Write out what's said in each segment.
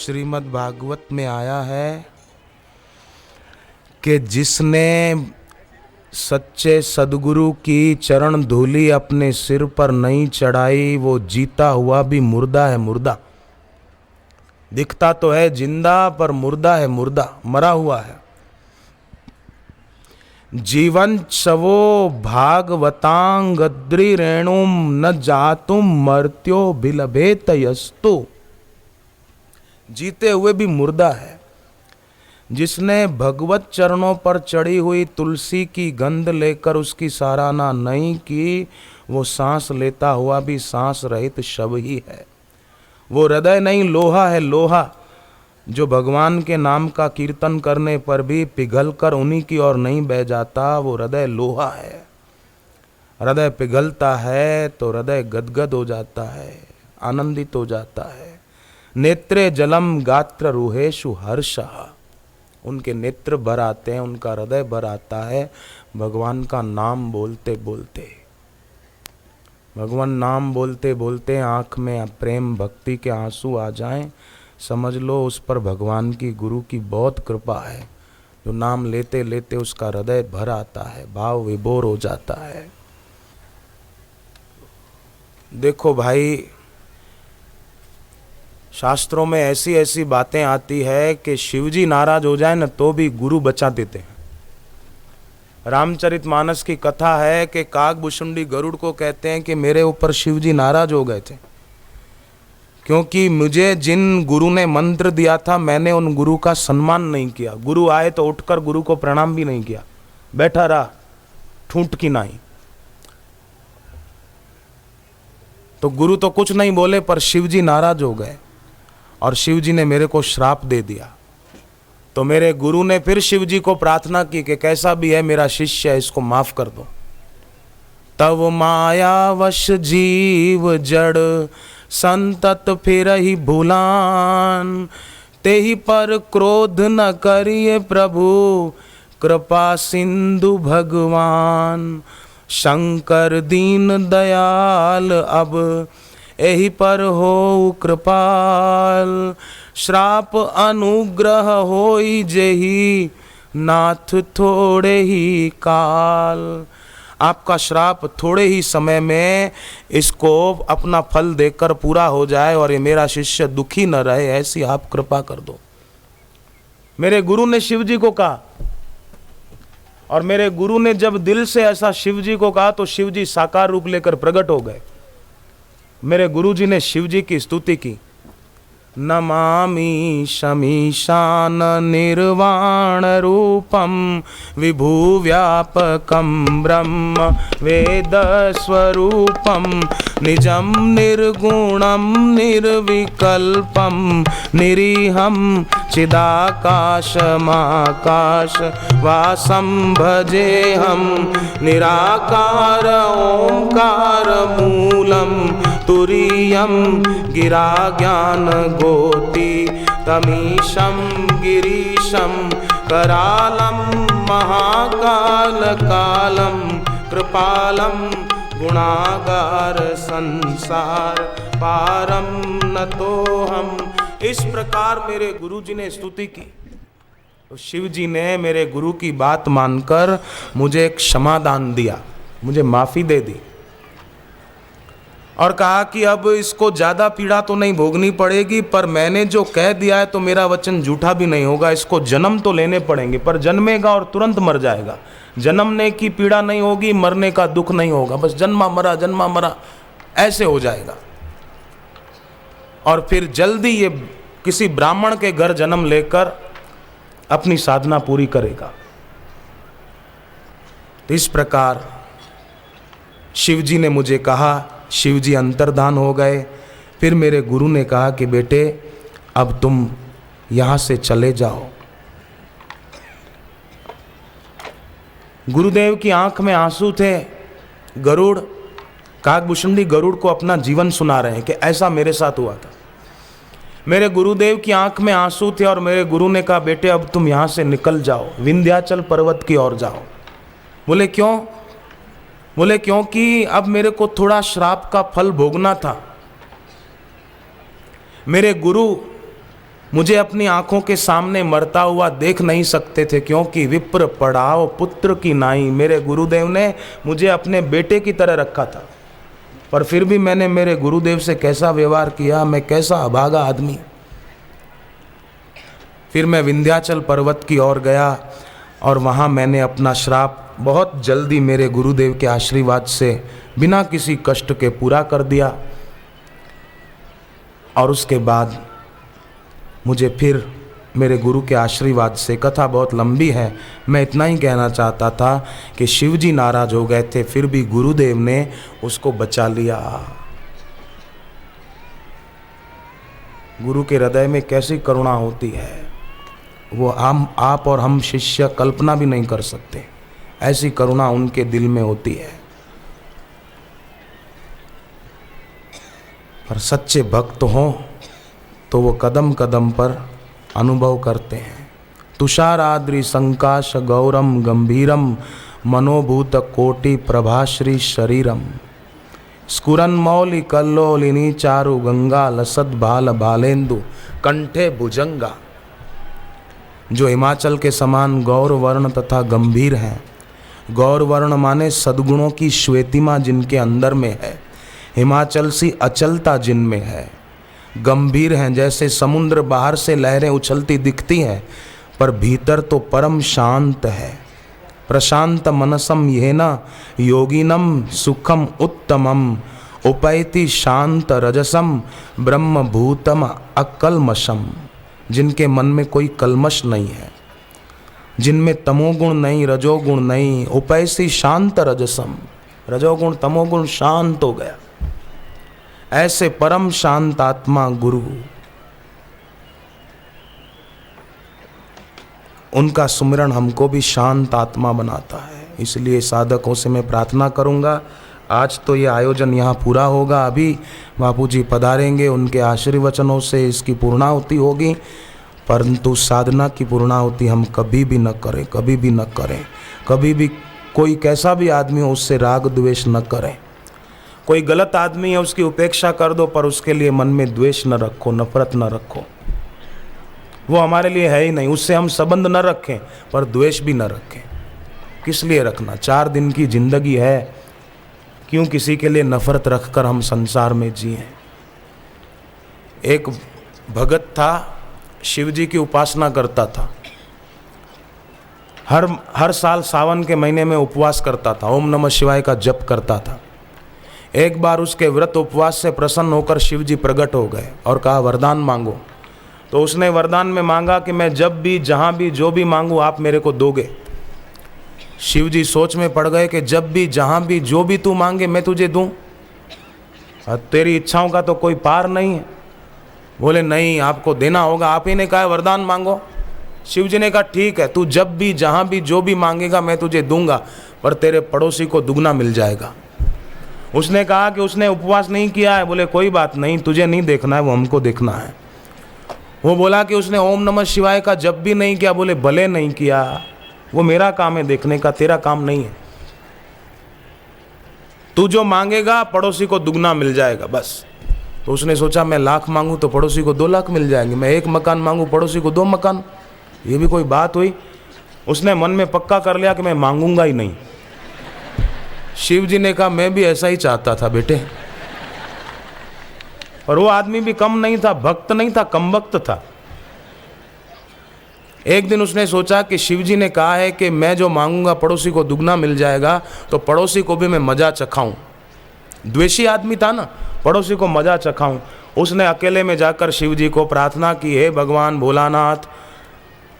श्रीमद् भागवत में आया है कि जिसने सच्चे सदगुरु की चरण धूली अपने सिर पर नहीं चढ़ाई वो जीता हुआ भी मुर्दा है। मुर्दा दिखता तो है जिंदा पर मुर्दा है, मुर्दा मरा हुआ है। जीवन शवो भागवतांगद्रि रेणुम न जातुम मर्त्यो बिलभेत यस्तु। जीते हुए भी मुर्दा है। जिसने भगवत चरणों पर चढ़ी हुई तुलसी की गंध लेकर उसकी सराहना नहीं की वो सांस लेता हुआ भी सांस रहित शव ही है। वो हृदय नहीं लोहा है, लोहा जो भगवान के नाम का कीर्तन करने पर भी पिघलकर उन्हीं की ओर नहीं बह जाता, वो हृदय लोहा है। हृदय पिघलता है तो हृदय गदगद हो जाता है, आनंदित हो जाता है। नेत्रे जलम गात्र रूहेषु हर्षः। उनके नेत्र भर आते हैं, उनका हृदय भर आता है भगवान का नाम बोलते बोलते। भगवान नाम बोलते बोलते आँख में प्रेम भक्ति के आंसू आ जाएं, समझ लो उस पर भगवान की गुरु की बहुत कृपा है। जो नाम लेते लेते उसका हृदय भर आता है, भाव विभोर हो जाता है। देखो भाई, शास्त्रों में ऐसी ऐसी बातें आती है कि शिवजी नाराज हो जाए न तो भी गुरु बचा देते हैं। रामचरितमानस की कथा है कि काकभुशुंडी गरुड़ को कहते हैं कि मेरे ऊपर शिवजी नाराज हो गए थे क्योंकि मुझे जिन गुरु ने मंत्र दिया था मैंने उन गुरु का सम्मान नहीं किया। गुरु आए तो उठकर गुरु को प्रणाम भी नहीं किया, बैठा रहा ठूंठ की नाई। तो गुरु तो कुछ नहीं बोले पर शिवजी नाराज हो गए और शिवजी ने मेरे को श्राप दे दिया। तो मेरे गुरु ने फिर शिवजी को प्रार्थना की कि कैसा भी है मेरा शिष्य है, इसको माफ कर दो। तब मायावश जीव जड़ संतत फिरहि भूलान, तेहि पर क्रोध न करिए प्रभु कृपा सिंधु भगवान। शंकर दीन दयाल अब एहि पर हो कृपाल, श्राप अनुग्रह होई जेहि नाथ थोड़े ही काल। आपका श्राप थोड़े ही समय में इसको अपना फल देकर पूरा हो जाए और ये मेरा शिष्य दुखी न रहे, ऐसी आप कृपा कर दो। मेरे गुरु ने शिवजी को कहा और मेरे गुरु ने जब दिल से ऐसा शिवजी को कहा तो शिवजी साकार रूप लेकर प्रकट हो गए। मेरे गुरुजी ने शिवजी की स्तुति की। नमामि शमीशान निर्वाण रूपम विभुव्यापकं ब्रह्म वेद स्वरूपम निजं निर्गुणं निर्विकल्पं निरीहं चिदाकाशमाकाश वासं भजेहं निराकार ओंकार मूलं तुरीयं गिरा ज्ञान गोति तमीशं गिरीशं करालं महाकाल कालं कृपालं गुणागार संसार पारम नतोहम। इस प्रकार मेरे गुरुजी ने स्तुति की तो शिवजी ने मेरे गुरु की बात मानकर मुझे एक क्षमादान दिया, मुझे माफी दे दी और कहा कि अब इसको ज़्यादा पीड़ा तो नहीं भोगनी पड़ेगी, पर मैंने जो कह दिया है तो मेरा वचन झूठा भी नहीं होगा। इसको जन्म तो लेने पड़ेंगे पर जन्मेगा और तुरंत मर जाएगा। जन्मने की पीड़ा नहीं होगी, मरने का दुख नहीं होगा, बस जन्मा मरा ऐसे हो जाएगा। और फिर जल्दी ये किसी ब्राह्मण के घर जन्म लेकर अपनी साधना पूरी करेगा। तो इस प्रकार शिवजी ने मुझे कहा, शिवजी अंतर्धान हो गए। फिर मेरे गुरु ने कहा कि बेटे अब तुम यहाँ से चले जाओ। गुरुदेव की आंख में आंसू थे। गरुड़ काकभुशुंडी गरुड़ को अपना जीवन सुना रहे हैं कि ऐसा मेरे साथ हुआ था। मेरे गुरुदेव की आंख में आंसू थे और मेरे गुरु ने कहा बेटे अब तुम यहाँ से निकल जाओ, विंध्याचल पर्वत की ओर जाओ। बोले क्यों? बोले क्योंकि अब मेरे को थोड़ा श्राप का फल भोगना था। मेरे गुरु मुझे अपनी आंखों के सामने मरता हुआ देख नहीं सकते थे, क्योंकि विप्र पढ़ाओ पुत्र की नाई। मेरे गुरुदेव ने मुझे अपने बेटे की तरह रखा था, पर फिर भी मैंने मेरे गुरुदेव से कैसा व्यवहार किया, मैं कैसा अभागा आदमी। फिर मैं विंध्याचल पर्वत की ओर गया और वहाँ मैंने अपना श्राप बहुत जल्दी मेरे गुरुदेव के आशीर्वाद से बिना किसी कष्ट के पूरा कर दिया। और उसके बाद मुझे फिर मेरे गुरु के आशीर्वाद से, कथा बहुत लंबी है, मैं इतना ही कहना चाहता था कि शिवजी नाराज हो गए थे, फिर भी गुरुदेव ने उसको बचा लिया। गुरु के हृदय में कैसी करुणा होती है, वो आप और हम शिष्य कल्पना भी नहीं कर सकते। ऐसी करुणा उनके दिल में होती है। पर सच्चे भक्त हों तो वो कदम कदम पर अनुभव करते हैं। तुषाराद्रि संकाश गौरम गंभीरम मनोभूत कोटि प्रभाश्री शरीरम स्कुरन मौलि कल्लोलिनी चारु गंगा लसद बाल बालेंदु कंठे भुजंगा। जो हिमाचल के समान गौर वर्ण तथा गंभीर हैं। गौर वर्ण माने सद्गुणों की श्वेतिमा जिनके अंदर में है, हिमाचल सी अचलता जिनमें है। गंभीर हैं जैसे समुद्र बाहर से लहरें उछलती दिखती हैं, पर भीतर तो परम शांत है। प्रशांत मनसम येन योगिनम सुखम उत्तमम उपैति शांत रजसम ब्रह्मभूतम अकल्मषम। जिनके मन में कोई कल्मश नहीं है, जिनमें तमोगुण नहीं, रजोगुण नहीं, उपैसी शांत रजसम, रजोगुण तमोगुण शांत हो गया। ऐसे परम शांत आत्मा गुरु, उनका सुमिरन हमको भी शांत आत्मा बनाता है। इसलिए साधकों से मैं प्रार्थना करूंगा, आज तो ये आयोजन यहाँ पूरा होगा, अभी बापूजी पधारेंगे, उनके आशीर्वचनों से इसकी पूर्णाहुति होगी, परंतु साधना की पूर्णाहुति हम कभी भी न करें, कभी भी न करें। कभी भी कोई कैसा भी आदमी हो उससे राग द्वेष न करें। कोई गलत आदमी है उसकी उपेक्षा कर दो, पर उसके लिए मन में द्वेष न रखो, नफरत न रखो। वो हमारे लिए है ही नहीं, उससे हम संबंध न रखें पर द्वेष भी न रखें। किस लिए रखना? 4 दिन की जिंदगी है, क्यों किसी के लिए नफरत रखकर हम संसार में जिए। एक भगत था, शिव जी की उपासना करता था। हर साल सावन के महीने में उपवास करता था, ओम नमः शिवाय का जप करता था। एक बार उसके व्रत उपवास से प्रसन्न होकर शिव जी प्रकट हो गए और कहा वरदान मांगो। तो उसने वरदान में मांगा कि मैं जब भी जहाँ भी जो भी मांगू आप मेरे को दोगे। शिव जी सोच में पड़ गए कि जब भी जहाँ भी जो भी तू मांगे मैं तुझे दूं, और तेरी इच्छाओं का तो कोई पार नहीं है। बोले नहीं, आपको देना होगा, आप ही ने कहा वरदान मांगो। शिव जी ने कहा ठीक है, तू जब भी जहाँ भी जो भी मांगेगा मैं तुझे दूंगा, पर तेरे पड़ोसी को दुगना मिल जाएगा। उसने कहा कि उसने उपवास नहीं किया है। बोले कोई बात नहीं, तुझे नहीं देखना है, वो हमको देखना है। वो बोला कि उसने ओम नमः शिवाय का जब भी नहीं किया। बोले भले नहीं किया, वो मेरा काम है देखने का, तेरा काम नहीं है। तू जो मांगेगा पड़ोसी को दुगना मिल जाएगा बस। तो उसने सोचा मैं 1 लाख मांगू तो पड़ोसी को 2 लाख मिल जाएंगे, मैं 1 मकान मांगू पड़ोसी को 2 मकान। ये भी कोई बात हुई? उसने मन में पक्का कर लिया कि मैं मांगूंगा ही नहीं। शिव जी ने कहा मैं भी ऐसा ही चाहता था बेटे। पर वो आदमी भी कम नहीं था, भक्त नहीं था, कम वक्त था। एक दिन उसने सोचा कि शिव जी ने कहा है कि मैं जो मांगूंगा पड़ोसी को दुगना मिल जाएगा, तो पड़ोसी को भी मैं मजा चखाऊं। द्वेषी आदमी था ना, पड़ोसी को मजा चखाऊं। उसने अकेले में जाकर शिव जी को प्रार्थना की, हे भगवान भोलानाथ,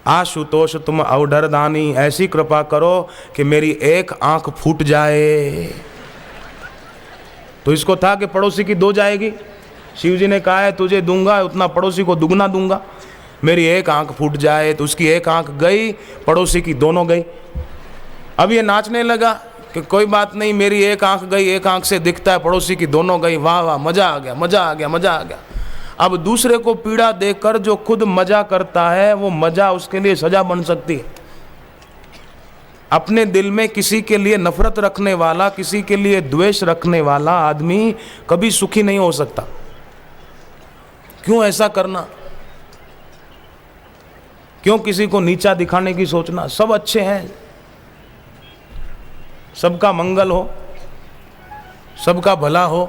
आशुतोष तुम अवडरदानी, ऐसी कृपा करो कि मेरी 1 आंख फूट जाए। तो इसको था कि पड़ोसी की 2 जाएगी। शिव जी ने कहा है तुझे दूंगा उतना पड़ोसी को दुगना दूंगा, मेरी 1 आंख फूट जाए। तो उसकी 1 आंख गई, पड़ोसी की दोनों गई। अब ये नाचने लगा कि कोई बात नहीं, मेरी 1 आंख गई, 1 आंख से दिखता है, पड़ोसी की दोनों गई, वाह वाह, मजा आ गया, मजा आ गया, मजा आ गया। अब दूसरे को पीड़ा देकर जो खुद मजा करता है, वो मजा उसके लिए सजा बन सकती है। अपने दिल में किसी के लिए नफरत रखने वाला, किसी के लिए द्वेष रखने वाला आदमी कभी सुखी नहीं हो सकता। क्यों ऐसा करना? क्यों किसी को नीचा दिखाने की सोचना? सब अच्छे हैं, सबका मंगल हो, सबका भला हो,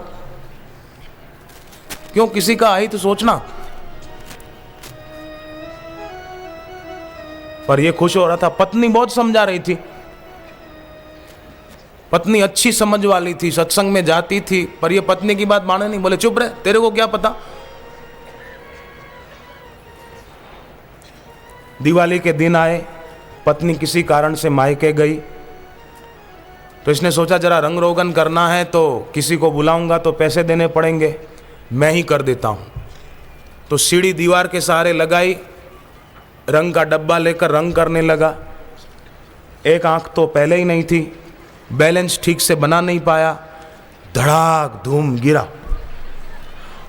क्यों किसी का अहित सोचना? पर ये खुश हो रहा था। पत्नी बहुत समझा रही थी, पत्नी अच्छी समझ वाली थी, सत्संग में जाती थी, पर ये पत्नी की बात माने नहीं। बोले चुप रहे, तेरे को क्या पता। दिवाली के दिन आए, पत्नी किसी कारण से मायके गई, तो इसने सोचा जरा रंग रोगन करना है तो किसी को बुलाऊंगा तो पैसे देने पड़ेंगे, मैं ही कर देता हूं। तो सीढ़ी दीवार के सहारे लगाई, रंग का डब्बा लेकर रंग करने लगा। एक आंख तो पहले ही नहीं थी, बैलेंस ठीक से बना नहीं पाया, धड़ाक धूम गिरा,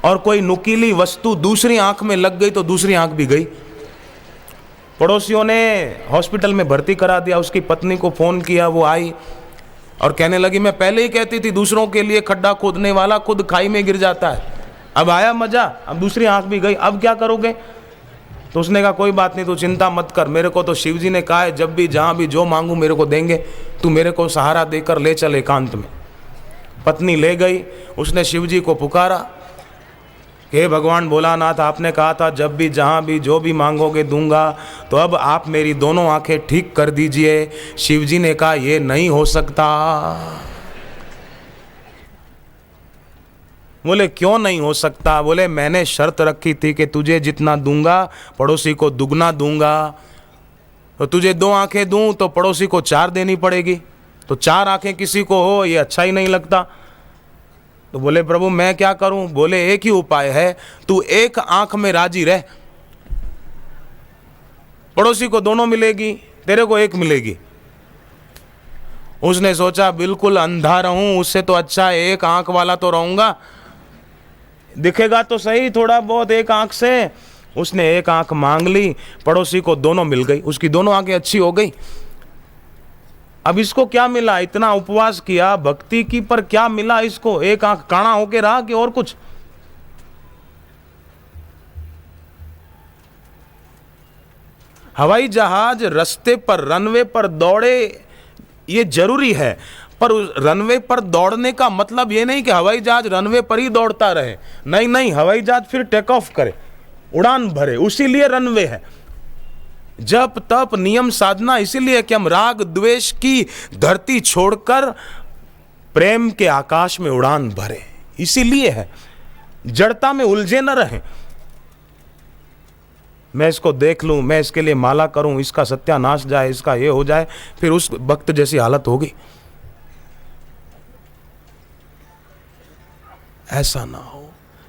और कोई नुकीली वस्तु दूसरी आंख में लग गई तो दूसरी आंख भी गई। पड़ोसियों ने हॉस्पिटल में भर्ती करा दिया। उसकी पत्नी को फोन किया, वो आई और कहने लगी मैं पहले ही कहती थी दूसरों के लिए खड्डा खोदने वाला खुद खाई में गिर जाता है। अब आया मजा, अब दूसरी आंख भी गई, अब क्या करोगे? तो उसने कहा कोई बात नहीं, तू चिंता मत कर, मेरे को तो शिव जी ने कहा है जब भी जहाँ भी जो मांगू मेरे को देंगे, तू मेरे को सहारा देकर ले चल एकांत में। पत्नी ले गई, उसने शिव जी को पुकारा, हे भगवान भोलानाथ, आपने कहा था जब भी जहाँ भी जो भी मांगोगे दूंगा, तो अब आप मेरी दोनों आंखें ठीक कर दीजिए। शिव जी ने कहा ये नहीं हो सकता। बोले क्यों नहीं हो सकता? बोले मैंने शर्त रखी थी कि तुझे जितना दूंगा पड़ोसी को दुगना दूंगा, तो तुझे 2 आंखें दूं तो पड़ोसी को 4 देनी पड़ेगी, तो 4 आंखें किसी को हो ये अच्छा ही नहीं लगता। तो बोले प्रभु मैं क्या करूं? बोले एक ही उपाय है, तू एक आंख में राजी रह, पड़ोसी को दोनों मिलेगी, तेरे को एक मिलेगी। उसने सोचा बिल्कुल अंधा रहूं उससे तो अच्छा है एक आंख वाला तो रहूंगा, दिखेगा तो सही थोड़ा बहुत एक आंख से। उसने एक आंख मांग ली, पड़ोसी को दोनों मिल गई, उसकी दोनों आंखें अच्छी हो गई। अब इसको क्या मिला? इतना उपवास किया, भक्ति की, पर क्या मिला इसको? एक आंख काना होके रहा कि और कुछ? हवाई जहाज रास्ते पर रनवे पर दौड़े ये जरूरी है, पर उस रनवे पर दौड़ने का मतलब ये नहीं कि हवाई जहाज रनवे पर ही दौड़ता रहे। नहीं नहीं, हवाई जहाज फिर टेक ऑफ करे, उड़ान भरे, उसीलिए रनवे है। जप तप नियम साधना इसीलिए कि हम राग द्वेष की धरती छोड़कर प्रेम के आकाश में उड़ान भरे, इसीलिए है। जड़ता में उलझे न रहें। मैं इसको देख लूं, मैं इसके लिए माला करूं, इसका सत्यानाश जाए, इसका ये हो जाए, फिर उस भक्त जैसी हालत होगी। ऐसा ना हो।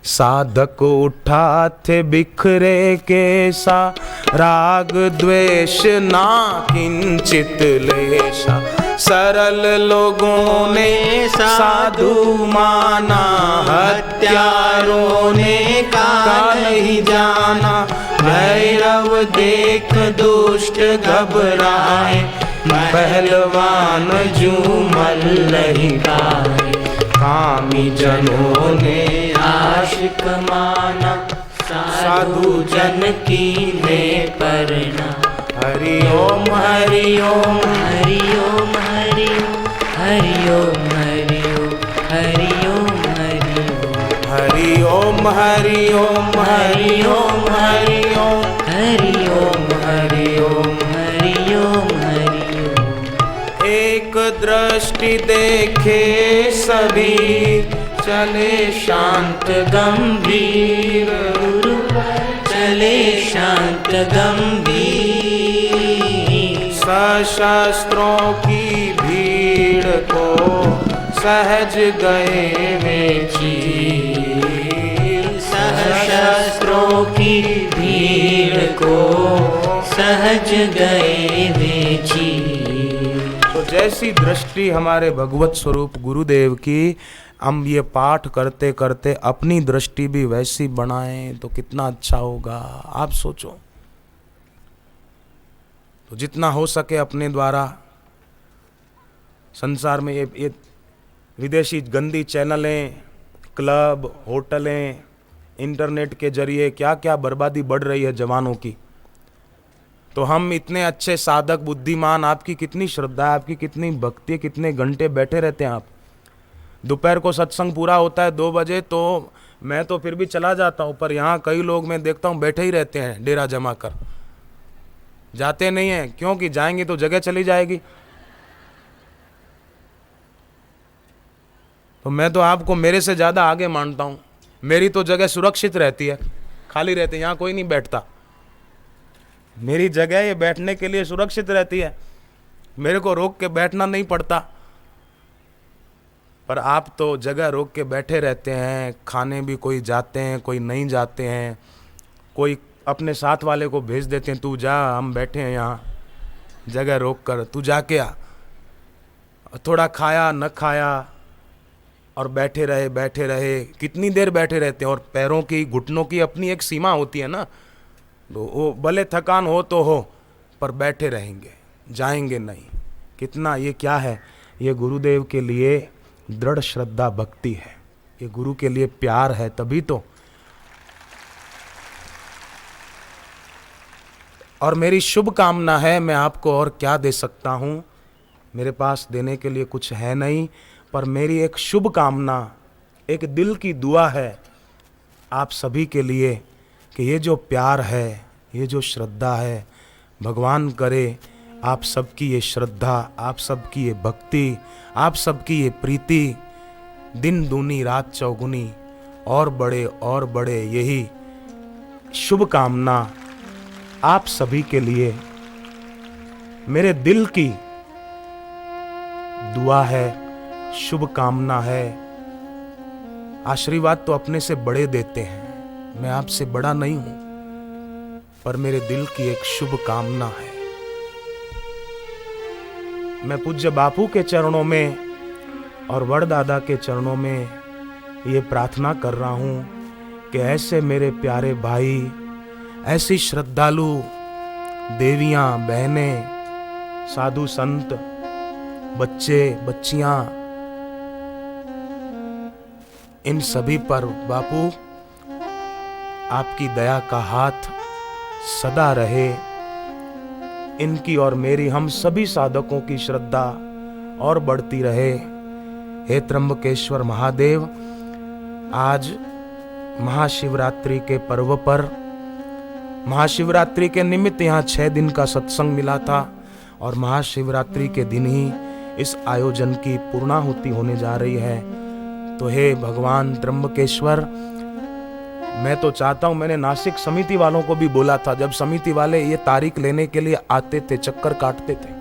साधक उठा थे बिखरे केसा, राग द्वेष ना किंचित लेशा। सरल लोगों ने साधु माना, हत्यारों ने का नहीं जाना। भैरव देख दुष्ट घबराए, पहलवान झूमर नहीं गाए। कामी जनों ने आशिक माना, साधु जन की ने परना। हरि ओम हरि ओम हरि ओम हरि ओम हरि ओम हरि ओम हरि ओम हरि ओम हरि ओम हरि ओम हरि ओम हरि ओम हरि ओम हरि ओम। एक दृष्टि देखे सभी, चले शांत गंभीर। गुरु चले शांत गंभीर। सशस्त्रों की भीड़ को सहज गए वे चीर। सशस्त्रों की भीड़ को सहज गए वे चीर। तो जैसी दृष्टि हमारे भगवत स्वरूप गुरुदेव की, हम ये पाठ करते करते अपनी दृष्टि भी वैसी बनाएं तो कितना अच्छा होगा। आप सोचो। तो जितना हो सके अपने द्वारा संसार में ये विदेशी गंदी चैनलें, क्लब, होटलें, इंटरनेट के जरिए क्या क्या बर्बादी बढ़ रही है जवानों की। तो हम इतने अच्छे साधक बुद्धिमान, आपकी कितनी श्रद्धा है, आपकी कितनी भक्ति है, कितने घंटे बैठे रहते हैं आप। दोपहर को सत्संग पूरा होता है 2 बजे, तो मैं तो फिर भी चला जाता हूँ, पर यहाँ कई लोग मैं देखता हूँ बैठे ही रहते हैं डेरा जमा कर, जाते नहीं हैं, क्योंकि जाएंगे तो जगह चली जाएगी। तो मैं तो आपको मेरे से ज़्यादा आगे मानता हूँ। मेरी तो जगह सुरक्षित रहती है, खाली रहती है, यहाँ कोई नहीं बैठता। मेरी जगह ये बैठने के लिए सुरक्षित रहती है, मेरे को रोक के बैठना नहीं पड़ता। पर आप तो जगह रोक के बैठे रहते हैं, खाने भी कोई जाते हैं, कोई नहीं जाते हैं, कोई अपने साथ वाले को भेज देते हैं, तू जा, हम बैठे हैं यहाँ, जगह रोक कर, तू जाके आ। थोड़ा खाया न खाया और बैठे रहे, कितनी देर बैठे रहते हैं। और पैरों की, घुटनों की अपनी एक सीमा होती है ना, तो वो भले थकान हो तो हो, पर बैठे रहेंगे, जाएंगे नहीं। कितना, ये क्या है, ये गुरुदेव के लिए दृढ़ श्रद्धा भक्ति है, ये गुरु के लिए प्यार है, तभी तो। और मेरी शुभ कामना है, मैं आपको और क्या दे सकता हूँ, मेरे पास देने के लिए कुछ है नहीं, पर मेरी एक शुभ कामना, एक दिल की दुआ है आप सभी के लिए कि ये जो प्यार है, ये जो श्रद्धा है, भगवान करे आप सबकी ये श्रद्धा, आप सबकी ये भक्ति, आप सबकी ये प्रीति दिन दूनी रात चौगुनी और बड़े, यही शुभ कामना आप सभी के लिए मेरे दिल की दुआ है, शुभ कामना है। आशीर्वाद तो अपने से बड़े देते हैं, मैं आपसे बड़ा नहीं हूं, पर मेरे दिल की एक शुभ कामना है। मैं पूज्य बापू के चरणों में और वड़दादा के चरणों में ये प्रार्थना कर रहा हूं कि ऐसे मेरे प्यारे भाई, ऐसी श्रद्धालु देवियां, बहनें, साधु संत, बच्चे, बच्चियां, इन सभी पर बापू आपकी दया का हाथ सदा रहे। इनकी और मेरी, हम सभी साधकों की श्रद्धा और बढ़ती रहे। हे त्र्यंबकेश्वर महादेव, आज महाशिवरात्रि के पर्व पर, महाशिवरात्रि के निमित्त यहाँ 6 दिन का सत्संग मिला था, और महाशिवरात्रि के दिन ही इस आयोजन की पूर्णाहुति होने जा रही है। तो हे भगवान त्र्यंबकेश्वर, मैं तो चाहता हूं, मैंने नासिक समिति वालों को भी बोला था, जब समिति वाले ये तारीख लेने के लिए आते थे, चक्कर काटते थे,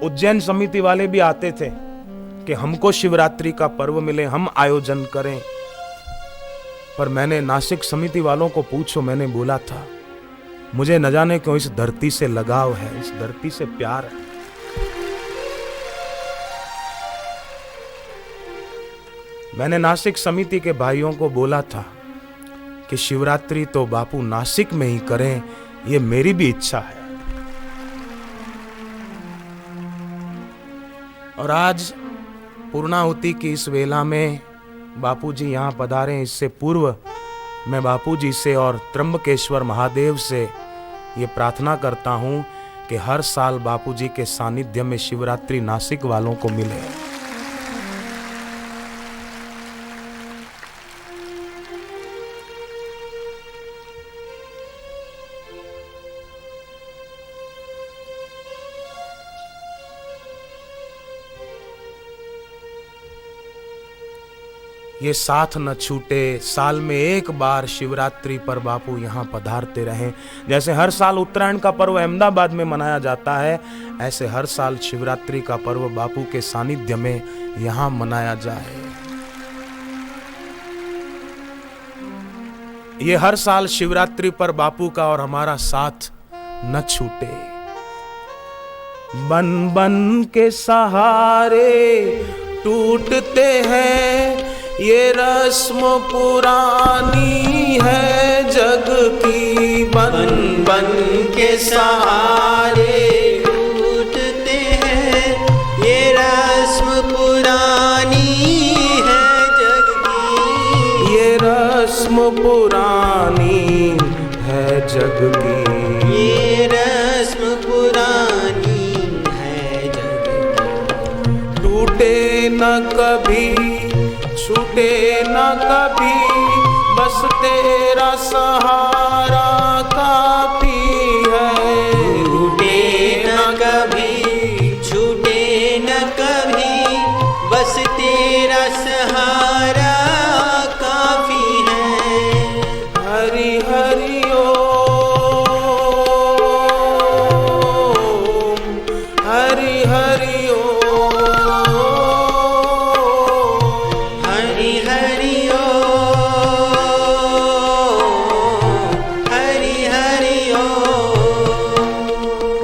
उज्जैन समिति वाले भी आते थे कि हमको शिवरात्रि का पर्व मिले, हम आयोजन करें। पर मैंने नासिक समिति वालों को पूछो, मैंने बोला था, मुझे न जाने क्यों इस धरती से लगाव है, इस धरती से प्यार है। मैंने नासिक समिति के भाइयों को बोला था कि शिवरात्रि तो बापू नासिक में ही करें, ये मेरी भी इच्छा है। और आज पूर्णाहुति की इस वेला में बापू जी यहाँ पधारे, इससे पूर्व मैं बापू जी से और त्र्यंबकेश्वर महादेव से ये प्रार्थना करता हूँ कि हर साल बापू जी के सानिध्य में शिवरात्रि नासिक वालों को मिले। ये साथ न छूटे, साल में एक बार शिवरात्रि पर बापू यहाँ पधारते रहें। जैसे हर साल उत्तरायण का पर्व अहमदाबाद में मनाया जाता है, ऐसे हर साल शिवरात्रि का पर्व बापू के सानिध्य में यहाँ मनाया जाए। ये हर साल शिवरात्रि पर बापू का और हमारा साथ न छूटे। बन बन के सहारे टूटते हैं, ये रस्म पुरानी है जग की। बन बन के सहारे टूटते हैं, ये रस्म पुरानी है जग की। ये रस्म पुरानी है जग की। ये रस्म न कभी, छूटे न कभी, बस तेरा सहारा काफी है। टूटे न कभी, छूटे न कभी, बस तेरा सहारा काफी है। हरि हरि ओम, हरि हरि ओम, हरि हरि ओम, हरि हरि ओम।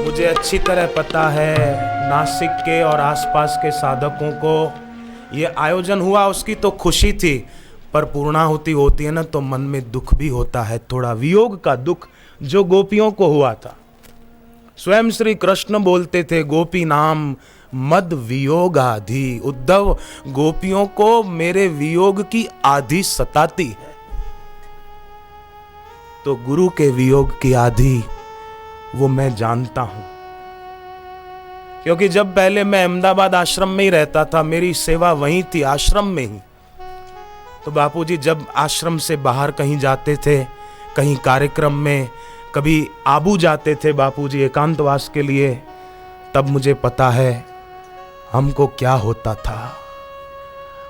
मुझे अच्छी तरह पता है नासिक के और आसपास के साधकों को ये आयोजन हुआ उसकी तो खुशी थी, पर पूर्णाहुति होती है ना तो मन में दुख भी होता है, थोड़ा वियोग का दुख जो गोपियों को हुआ था। स्वयं श्री कृष्ण बोलते थे गोपी नाम मद वियोग आधि। उद्धव, गोपियों को मेरे वियोग की आधी सताती है, तो गुरु के वियोग की आधी वो मैं जानता हूं, क्योंकि जब पहले मैं अहमदाबाद आश्रम में ही रहता था, मेरी सेवा वहीं थी आश्रम में ही, तो बापूजी जब आश्रम से बाहर कहीं जाते थे, कहीं कार्यक्रम में, कभी आबू जाते थे बापूजी एकांतवास के लिए, तब मुझे पता है हमको क्या होता था।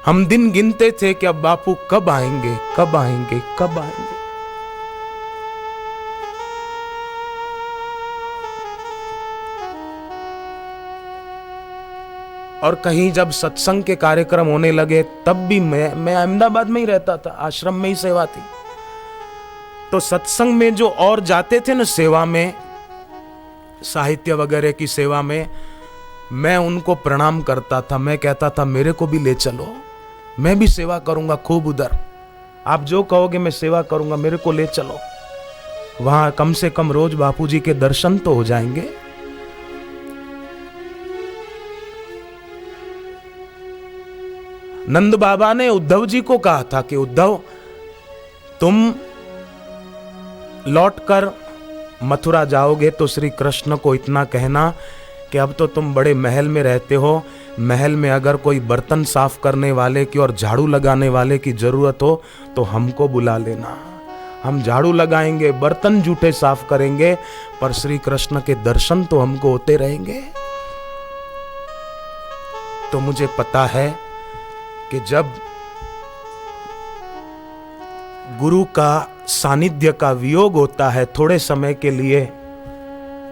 हम दिन गिनते थे कि अब बापू कब आएंगे, कब आएंगे, कब आएंगे। और कहीं जब सत्संग के कार्यक्रम होने लगे तब भी मैं अहमदाबाद में ही रहता था, आश्रम में ही सेवा थी, तो सत्संग में जो और जाते थे ना सेवा में, साहित्य वगैरह की सेवा में, मैं उनको प्रणाम करता था। मैं कहता था मेरे को भी ले चलो, मैं भी सेवा करूंगा खूब उधर, आप जो कहोगे मैं सेवा करूंगा, मेरे को ले चलो। वहां कम से कम रोज बापूजी के दर्शन तो हो जाएंगे। नंद बाबा ने उद्धव जी को कहा था कि उद्धव, तुम लौटकर मथुरा जाओगे तो श्री कृष्ण को इतना कहना कि अब तो तुम बड़े महल में रहते हो, महल में अगर कोई बर्तन साफ करने वाले की और झाड़ू लगाने वाले की जरूरत हो तो हमको बुला लेना, हम झाड़ू लगाएंगे, बर्तन जूठे साफ करेंगे, पर श्री कृष्ण के दर्शन तो हमको होते रहेंगे। तो मुझे पता है कि जब गुरु का सानिध्य का वियोग होता है थोड़े समय के लिए,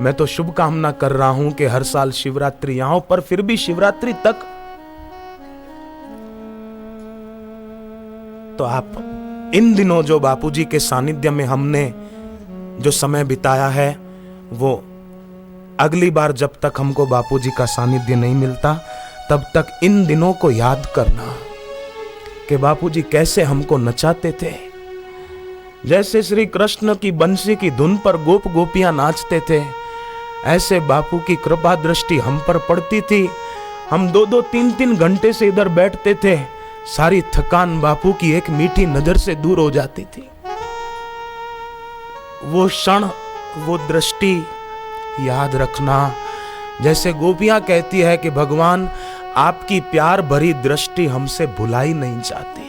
मैं तो शुभकामना कर रहा हूं कि हर साल शिवरात्रि यहां पर, फिर भी शिवरात्रि तक तो आप इन दिनों जो बापूजी के सानिध्य में हमने जो समय बिताया है, वो अगली बार जब तक हमको बापूजी का सानिध्य नहीं मिलता तब तक इन दिनों को याद करना कि बापूजी कैसे हमको नचाते थे। जैसे श्री कृष्ण की बंसी की धुन पर गोप गोपियां नाचते थे, ऐसे बापू की कृपा दृष्टि हम पर पड़ती थी। हम 2-2, 3-3 घंटे से इधर बैठते थे, सारी थकान बापू की एक मीठी नजर से दूर हो जाती थी। वो क्षण, वो दृष्टि याद रखना। जैसे गोपियां कहती है कि भगवान आपकी प्यार भरी दृष्टि हमसे भुलाई नहीं जाती।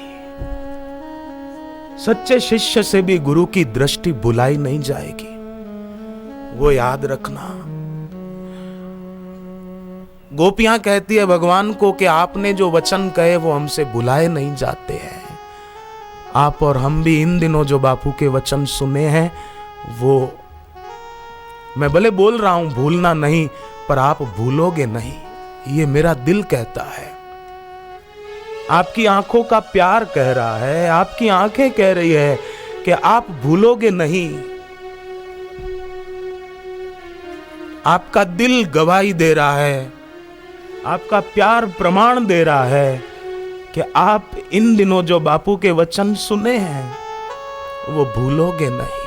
सच्चे शिष्य से भी गुरु की दृष्टि भुलाई नहीं जाएगी, वो याद रखना। गोपियां कहती है भगवान को कि आपने जो वचन कहे वो हमसे भुलाए नहीं जाते हैं। आप और हम भी इन दिनों जो बापू के वचन सुने हैं, वो मैं भले बोल रहा हूं भूलना नहीं, पर आप भूलोगे नहीं, ये मेरा दिल कहता है। आपकी आंखों का प्यार कह रहा है, आपकी आंखें कह रही है कि आप भूलोगे नहीं। आपका दिल गवाही दे रहा है, आपका प्यार प्रमाण दे रहा है कि आप इन दिनों जो बापू के वचन सुने हैं वो भूलोगे नहीं।